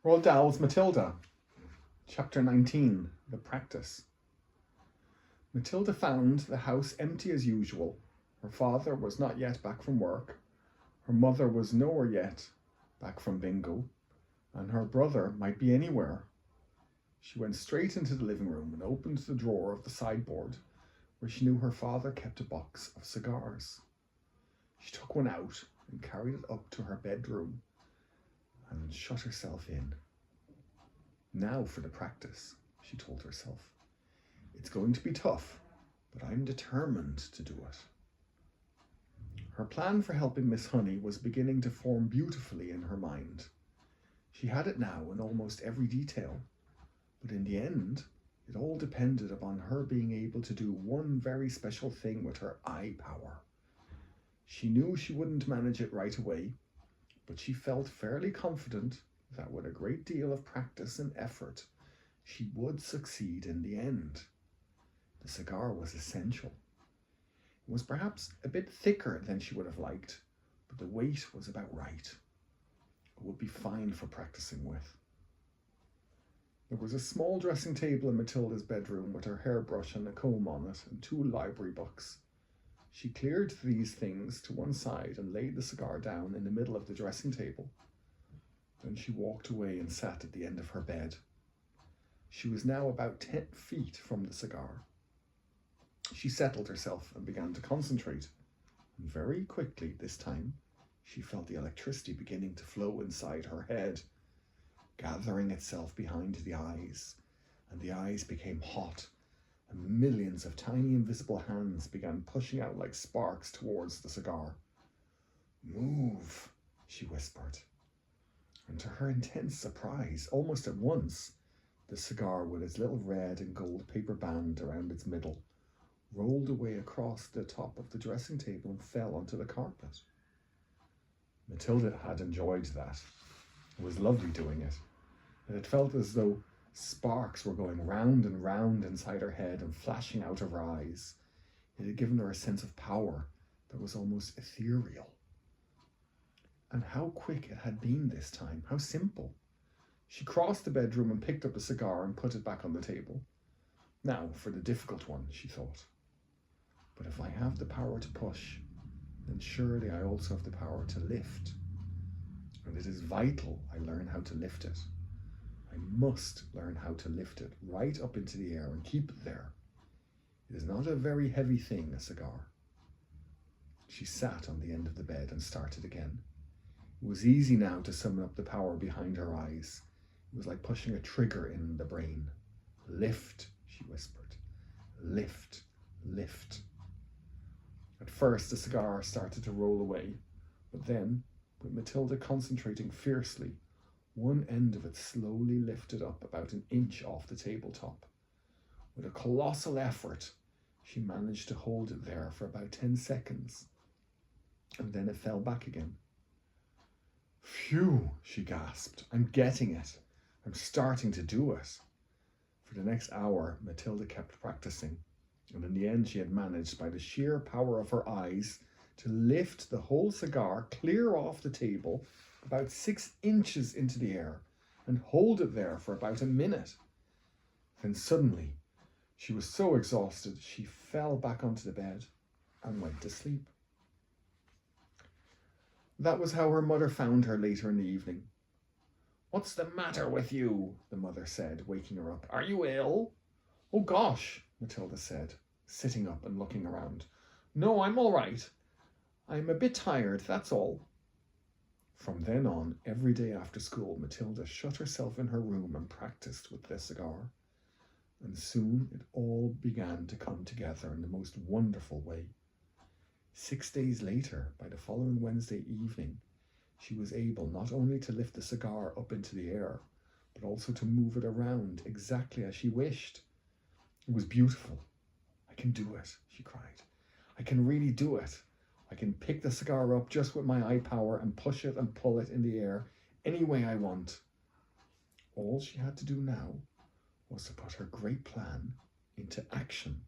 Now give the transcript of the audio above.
Roald Dahl's Matilda, Chapter 19, The Practice. Matilda found the house empty as usual. Her father was not yet back from work. Her mother was nowhere yet back from bingo, and her brother might be anywhere. She went straight into the living room and opened the drawer of the sideboard where she knew her father kept a box of cigars. She took one out and carried it up to her bedroom and shut herself in. Now for the practice, she told herself. It's going to be tough, but I'm determined to do it. Her plan for helping Miss Honey was beginning to form beautifully in her mind. She had it now in almost every detail, but in the end, it all depended upon her being able to do one very special thing with her eye power. She knew she wouldn't manage it right away, but she felt fairly confident that with a great deal of practice and effort, she would succeed in the end. The cigar was essential. It was perhaps a bit thicker than she would have liked, but the weight was about right. It would be fine for practicing with. There was a small dressing table in Matilda's bedroom with her hairbrush and a comb on it and 2 library books. She cleared these things to one side and laid the cigar down in the middle of the dressing table. Then she walked away and sat at the end of her bed. She was now about 10 feet from the cigar. She settled herself and began to concentrate. And very quickly this time, she felt the electricity beginning to flow inside her head, gathering itself behind the eyes, and the eyes became hot, and millions of tiny invisible hands began pushing out like sparks towards the cigar. "Move," she whispered. And to her intense surprise, almost at once, the cigar with its little red and gold paper band around its middle rolled away across the top of the dressing table and fell onto the carpet. Matilda had enjoyed that. It was lovely doing it. And it felt as though sparks were going round and round inside her head and flashing out of her eyes. It had given her a sense of power that was almost ethereal. And how quick it had been this time, how simple. She crossed the bedroom and picked up a cigar and put it back on the table. Now for the difficult one, she thought. But if I have the power to push, then surely I also have the power to lift. And it is vital I learn how to lift it. I must learn how to lift it right up into the air and keep it there. It is not a very heavy thing, a cigar. She sat on the end of the bed and started again. It was easy now to summon up the power behind her eyes. It was like pushing a trigger in the brain. Lift, she whispered. Lift, lift. At first, the cigar started to roll away, but then, with Matilda concentrating fiercely, one end of it slowly lifted up about an inch off the tabletop. With a colossal effort, she managed to hold it there for about 10 seconds, and then it fell back again. "Phew," she gasped. "I'm getting it. I'm starting to do it." For the next hour, Matilda kept practicing, and in the end she had managed, by the sheer power of her eyes, to lift the whole cigar clear off the table about 6 inches into the air and hold it there for about a minute. Then suddenly, she was so exhausted she fell back onto the bed and went to sleep. That was how her mother found her later in the evening. "What's the matter with you?" the mother said, waking her up. "Are you ill?" "Oh gosh," Matilda said, sitting up and looking around. "No, I'm all right. I'm a bit tired, that's all." From then on, every day after school, Matilda shut herself in her room and practiced with the cigar. And soon it all began to come together in the most wonderful way. 6 days later, by the following Wednesday evening, she was able not only to lift the cigar up into the air, but also to move it around exactly as she wished. It was beautiful. "I can do it," she cried. "I can really do it. I can pick the cigar up just with my eye power and push it and pull it in the air any way I want." All she had to do now was to put her great plan into action.